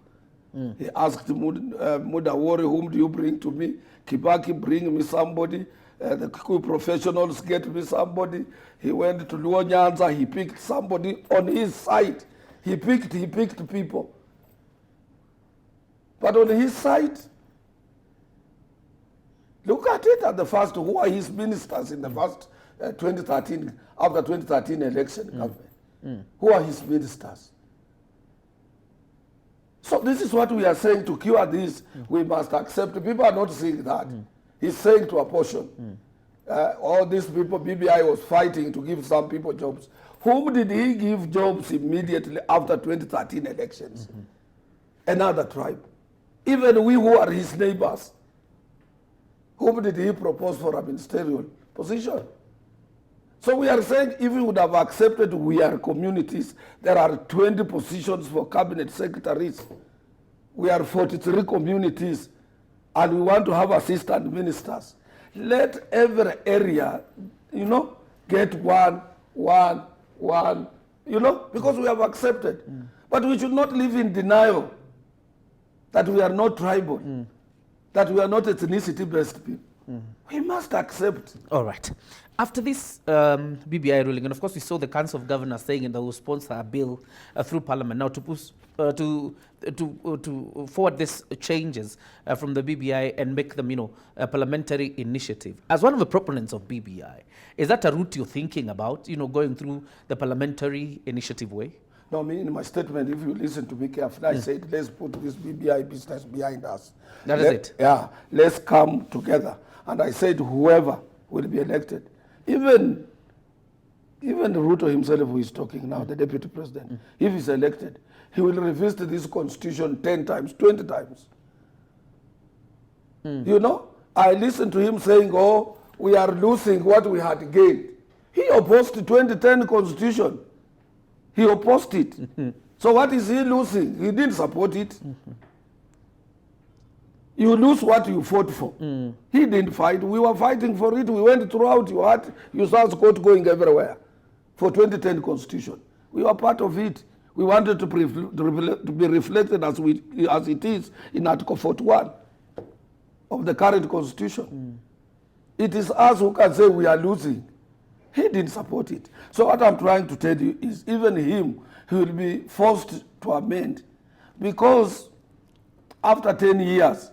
He asked Mudawari, whom do you bring to me? Kibaki, bring me somebody. The Kikuyu professionals, get me somebody. He went to Luo Nyanza, he picked somebody on his side. He picked people. But on his side, look at it at the first, who are his ministers in the first 2013, after 2013 election government? Who are his ministers? So this is what we are saying. To cure this, we must accept. People are not saying that. He's saying to apportion. All these people, BBI was fighting to give some people jobs. Whom did he give jobs immediately after 2013 elections? Another tribe. Even we who are his neighbors. Whom did he propose for a ministerial position? So we are saying if we would have accepted we are communities, there are 20 positions for cabinet secretaries. We are 43 communities and we want to have assistant ministers. Let every area, get one, because we have accepted. But we should not live in denial that we are not tribal, that we are not ethnicity-based people. We must accept. All right. After this BBI ruling, and of course we saw the Council of Governors saying that they will sponsor a bill through Parliament now to push to forward these changes from the BBI and make them, a parliamentary initiative. As one of the proponents of BBI, is that a route you're thinking about, going through the parliamentary initiative way? No, in my statement, if you listen to me carefully, I said, let's put this BBI business behind us. That is it? Yeah, let's come together. And I said, whoever will be elected, even Ruto himself who is talking now, the deputy president, if he's elected, he will revisit this constitution 10 times, 20 times. I listened to him saying, oh, we are losing what we had gained. He opposed the 2010 constitution. He opposed it. So what is he losing? He didn't support it. You lose what you fought for. He didn't fight. We were fighting for it. We went throughout. You saw COTU going everywhere for 2010 constitution. We were part of it. We wanted to be reflected as it is in Article 41 of the current constitution. It is us who can say we are losing. He didn't support it. So what I'm trying to tell you is even him, he will be forced to amend, because after 10 years,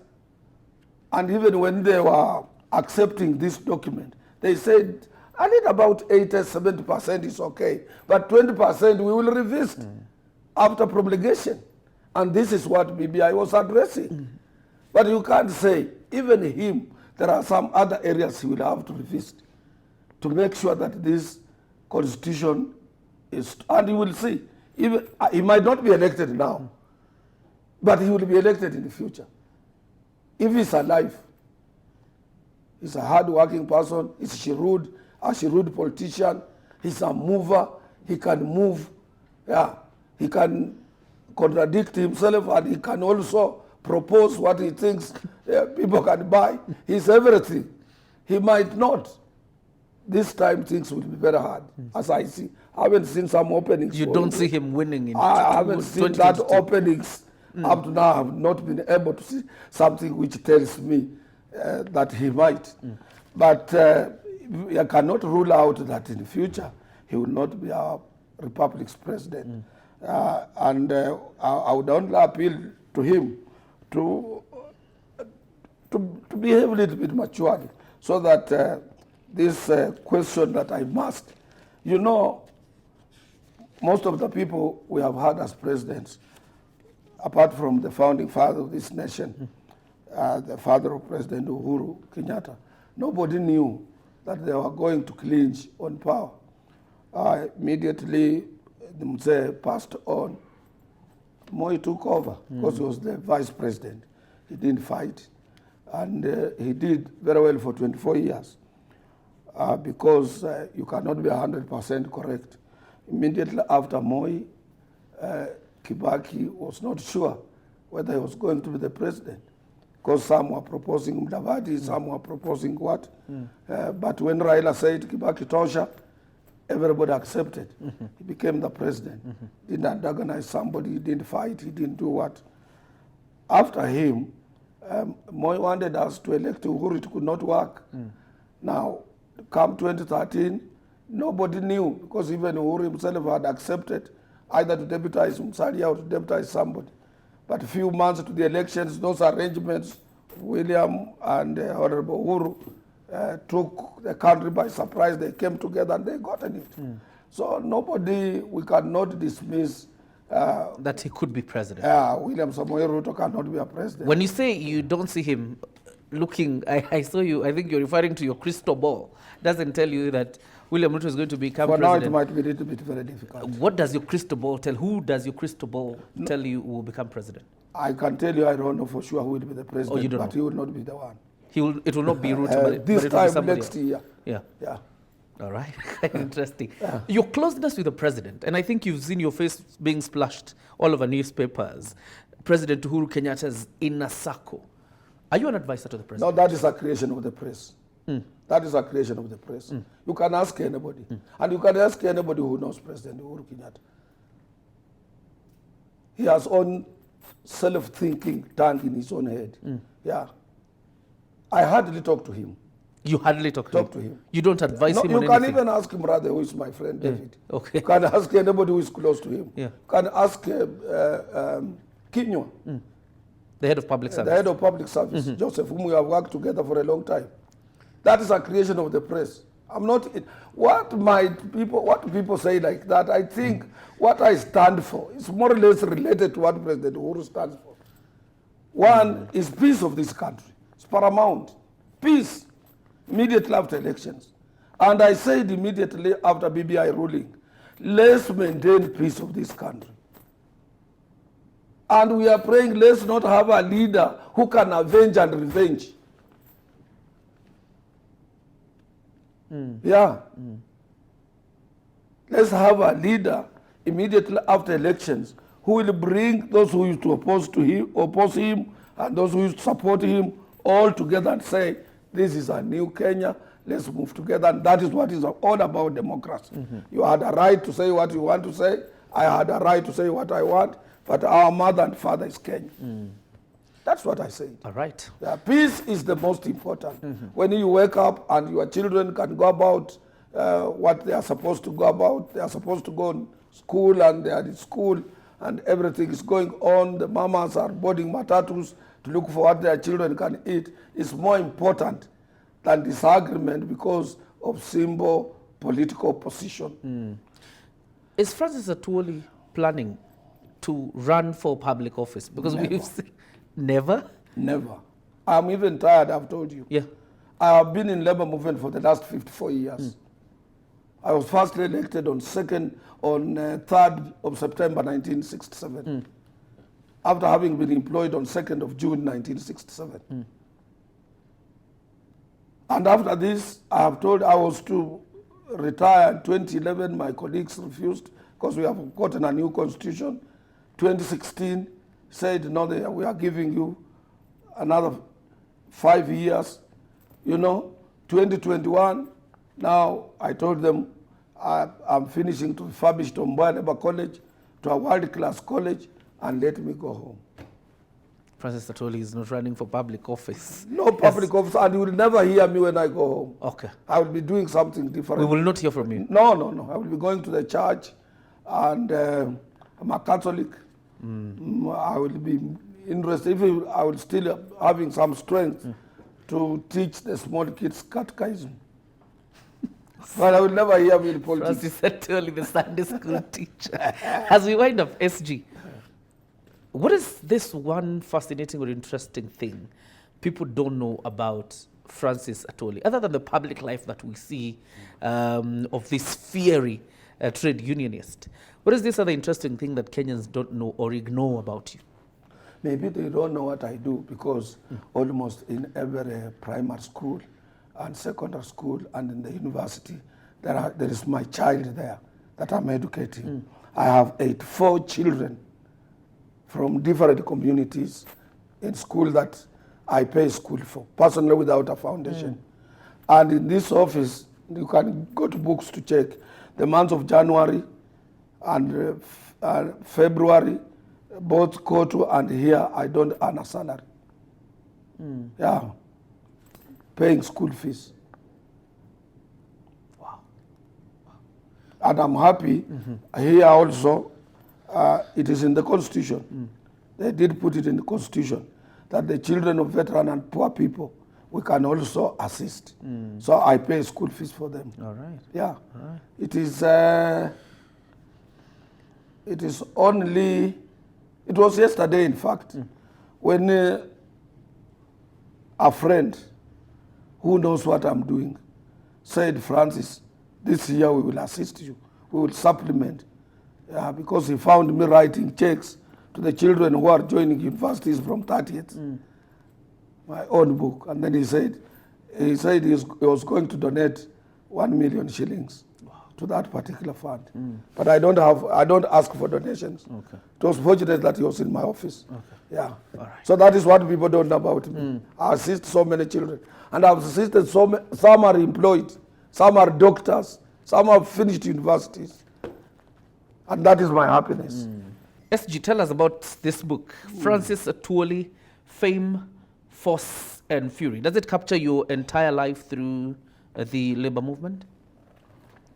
and even when they were accepting this document, they said, I need about 80-70% is okay, but 20% we will revisit after promulgation. And this is what BBI was addressing. But you can't say, even him, there are some other areas he will have to revisit to make sure that this constitution is, and you will see, even, he might not be elected now, but he will be elected in the future. If he's alive, he's a hard-working person, he's a shrewd politician, he's a mover, he can move, he can contradict himself, and he can also propose what he thinks people can buy. He's everything. He might not. This time things will be very hard, as I see. I haven't seen some openings. You don't see him winning in I haven't seen that openings. Up to now, I have not been able to see something which tells me that he might. But I cannot rule out that in the future he will not be our republic's president. And I would only appeal to him to behave a little bit maturely, so that this question that I must, most of the people we have had as presidents, apart from the founding father of this nation, the father of President Uhuru Kenyatta, nobody knew that they were going to clinch on power. Immediately, the Mzee passed on. Moi took over because he was the vice president. He didn't fight. And he did very well for 24 years because you cannot be 100% correct. Immediately after Moi, Kibaki was not sure whether he was going to be the president, because some were proposing Mudavadi, some were proposing what. But when Raila said Kibaki tosha, everybody accepted. He became the president. Didn't antagonize somebody, he didn't fight, he didn't do what. After him, Moi wanted us to elect Uhuru, it could not work. Now, come 2013, nobody knew, because even Uhuru himself had accepted either to deputize Musalia or to deputize somebody. But a few months to the elections, those arrangements, William and Honorable Uhuru took the country by surprise. They came together and they got in it. So we cannot dismiss that he could be president. William Samoei Ruto cannot be a president. When you say you don't see him looking, I saw you, I think you're referring to your crystal ball. Doesn't tell you that William Ruto is going to become president. For now, it might be a little bit very difficult. What does your crystal ball tell? Who does your crystal ball tell you will become president? I can tell you I don't know for sure who will be the president, but he will not be the one. It will not be Ruto, but this it will be time somebody next else. year. Yeah. All right. Interesting. Your closeness with the president, and I think you've seen your face being splashed all over newspapers. President Uhuru Kenyatta's inner circle. Are you an advisor to the president? No, that is a creation of the press. That is a creation of the press. You can ask anybody. And you can ask anybody who knows President Uhuru Kenyatta. He has own self-thinking tank in his own head. I hardly talk to him. You hardly talk to to him. You don't advise him on You can anything? even ask him, brother, who is my friend, David. Okay. You can ask anybody who is close to him. Yeah. You can ask Kinywa, The head of public service. the head of public service, Joseph, whom we have worked together for a long time. That is a creation of the press. I'm not. What people say like that, I think what I stand for is more or less related to what President Uhuru stands for. One is peace of this country. It's paramount. Peace immediately after elections. And I said immediately after BBI ruling, let's maintain peace of this country. And we are praying, let's not have a leader who can avenge and revenge. Yeah. Let's have a leader immediately after elections who will bring those who used to oppose him and those who used to support him all together and say, this is a new Kenya, let's move together. And that is what is all about democracy. You had a right to say what you want to say. I had a right to say what I want. But our mother and father is Kenya. That's what I said. All right. Yeah, peace is the most important. When you wake up and your children can go about what they are supposed to go about, they are supposed to go to school and they are in school and everything is going on. The mamas are boarding matatus to look for what their children can eat. It's more important than disagreement because of simple political position. Is Francis Atwoli planning to run for public office? Because we've seen... Never? Never. I'm even tired, I've told you. Yeah. I have been in labor movement for the last 54 years. I was first elected on 3rd of September 1967. After having been employed on 2nd of June 1967. And after this, I have told I was to retire in 2011. My colleagues refused because we have gotten a new constitution. 2016 said, no, we are giving you another 5 years. 2021, now I told them I'm finishing to refurbish Tomboya Labour College to a world-class college and let me go home. Francis Atwoli is not running for public office. No public office, and you will never hear me when I go home. Okay. I will be doing something different. We will not hear from you. No. I will be going to the church, and I'm a Catholic. I will be interested. I will still having some strength to teach the small kids catechism. But I will never hear me in politics. Francis Atwoli, the Sunday school teacher. As we wind up, SG, what is this one fascinating or interesting thing people don't know about Francis Atwoli, other than the public life that we see of this fiery trade unionist? What is this other interesting thing that Kenyans don't know or ignore about you? Maybe they don't know what I do because almost in every primary school and secondary school and in the university, there is my child there that I'm educating. I have 84 children from different communities in school that I pay school for, personally without a foundation. And in this office, you can go to books to check the months of January and February, both COTU and here, I don't earn a salary. Yeah, paying school fees. Wow. And I'm happy here also, it is in the Constitution. They did put it in the Constitution that the children of veteran and poor people, we can also assist. So I pay school fees for them. All right. Yeah. All right. It was yesterday, in fact, when a friend who knows what I'm doing said, Francis, this year we will assist you. We will supplement. Because he found me writing checks to the children who are joining universities from 30th, my own book. And then he said he was going to donate 1 million shillings to that particular fund. But I don't ask for donations. Okay. It was fortunate that he was in my office. Okay. Yeah. All right. So that is what people don't know about me. I assist so many children. And I've assisted some are employed, some are doctors, some have finished universities. And that is my happiness. SG, tell us about this book, Francis Atwoli, Fame, force and fury. Does it capture your entire life through the labor movement?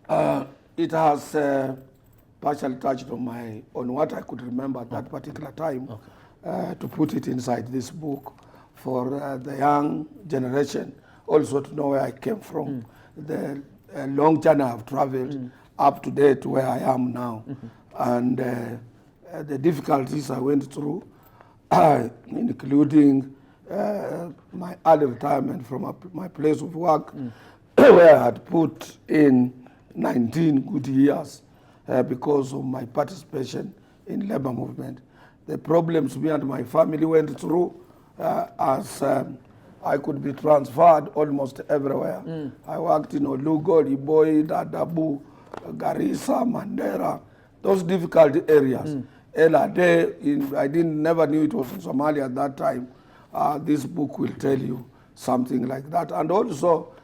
It has partially touched on what I could remember at that particular time, to put it inside this book for the young generation also to know where I came from, the long journey I've traveled up to date where I am now, and the difficulties I went through, including my early retirement from my place of work, where I had put in 19 good years because of my participation in labor movement. The problems me and my family went through, as I could be transferred almost everywhere. I worked in Olugo, Liboi, Dadabu, Garissa, Mandera, those difficult areas. Elade, I never knew it was in Somalia at that time. This book will tell you something like that. And also,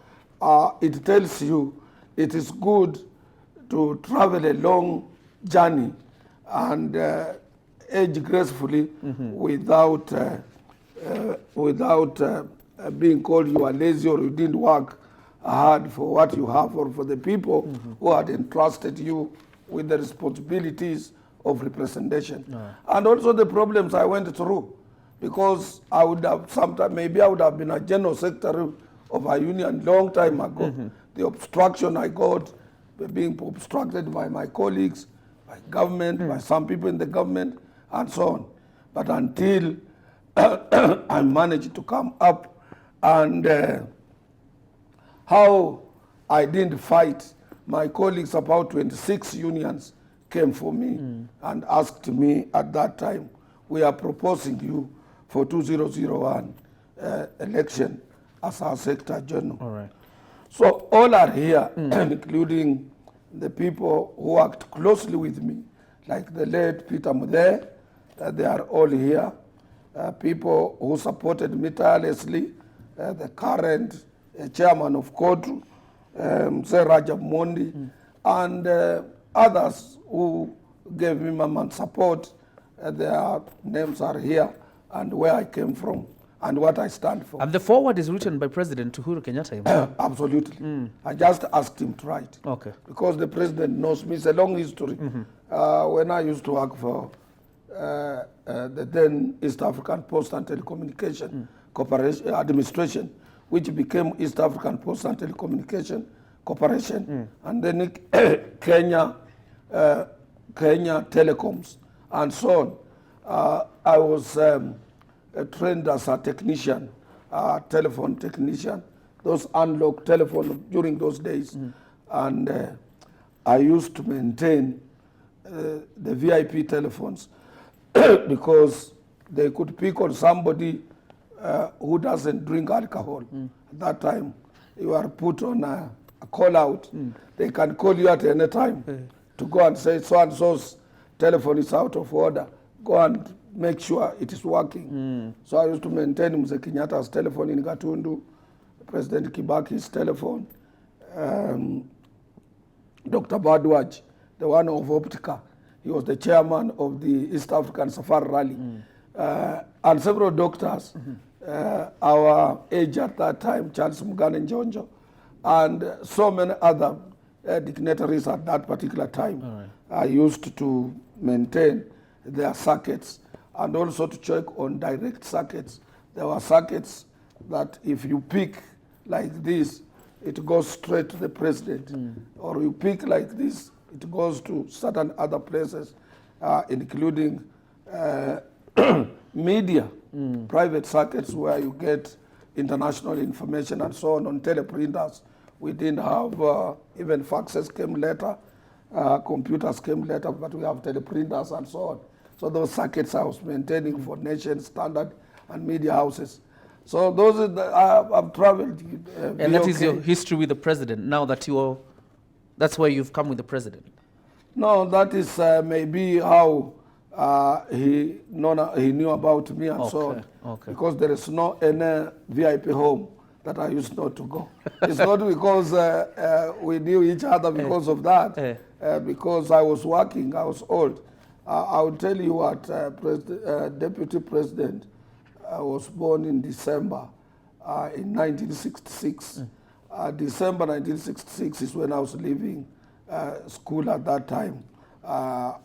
it tells you it is good to travel a long journey and age gracefully without being called you are lazy or you didn't work hard for what you have or for the people who had entrusted you with the responsibilities of representation. And also the problems I went through, because I would have sometimes, maybe I would have been a general secretary of a union long time ago. The obstruction I got, being obstructed by my colleagues, by government, by some people in the government, and so on. But until I managed to come up, and how I didn't fight, my colleagues, about 26 unions, came for me and asked me at that time, we are proposing you for 2001 election as our secretary general. All right. So all are here, including the people who worked closely with me, like the late Peter Mude, they are all here. People who supported me tirelessly, the current chairman of COTU, Sir Rajab Mondi, and others who gave me my support. Their names are here, and where I came from, and what I stand for. And the foreword is written by President Uhuru Kenyatta himself. Absolutely. I just asked him to write. Okay. Because the president knows me. It's a long history. When I used to work for the then East African Post and Telecommunication Corporation Administration, which became East African Post and Telecommunication Corporation, and then Kenya Telecoms, and so on. I was trained as a technician, telephone technician, those unlocked telephone during those days. And I used to maintain the VIP telephones because they could pick on somebody who doesn't drink alcohol. At that time, you are put on a call out. They can call you at any time to go and say, so-and-so's telephone is out of order. Go and make sure it is working. So I used to maintain Mzee Kenyatta's telephone in Gatundu, President Kibaki's telephone, Dr. Badwaj, the one of Optica. He was the chairman of the East African Safari Rally. And several doctors, our age at that time, Charles Mugabe Njonjo, and so many other dignitaries at that particular time. I used to maintain their circuits and also to check on direct circuits. There were circuits that if you pick like this, it goes straight to the president. Or you pick like this, it goes to certain other places, including media, private circuits where you get international information and so on teleprinters. We didn't have, even faxes came later, computers came later, but we have teleprinters and so on. So those circuits I was maintaining for Nation, Standard, and media houses. So those are the, I've traveled. And that is your history with the president. Now that that's why you've come with the president. No, that is maybe how he knew about me and so on. Okay. Because there is no any VIP home that I used not to go. It's not because we knew each other because of that. Because I was working, I was old. I will tell you what Deputy President was born in December in 1966. December 1966 is when I was leaving school at that time. At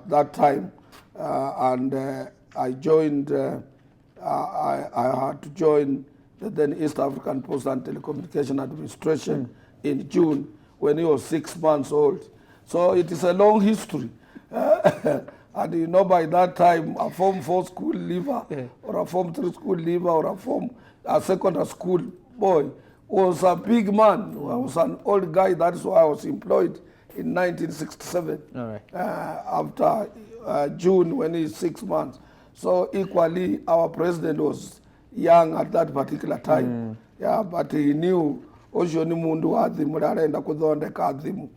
that time, and I joined. I had to join the then East African Post and Telecommunication Administration in June when he was 6 months old. So it is a long history. And you know, by that time, a Form 4 school leaver, or a Form 3 school leaver, or a secondary school boy was a big man. I was an old guy. That's why I was employed in 1967. All right. After June, when he's 6 months. So equally, our president was young at that particular time. Yeah, but he knew Oshoni Mundu Adhimu, Rarenda Kudonde Kadhimu.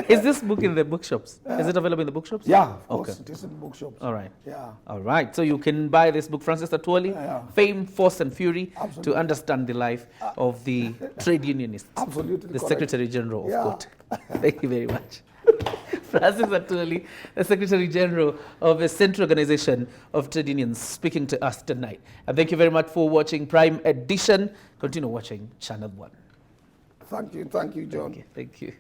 Is this book in the bookshops? Is it available in the bookshops? Yeah, of course, it is in bookshops. All right. Yeah. All right. So you can buy this book, Francis Atwoli, Fame, Force and Fury, to understand the life of the trade unionist. Absolutely the correct. Secretary General of COTU. Thank you very much. Francis Atwoli, the Secretary General of the Central Organization of Trade Unions, speaking to us tonight. And thank you very much for watching Prime Edition. Continue watching Channel 1. Thank you, John. Thank you.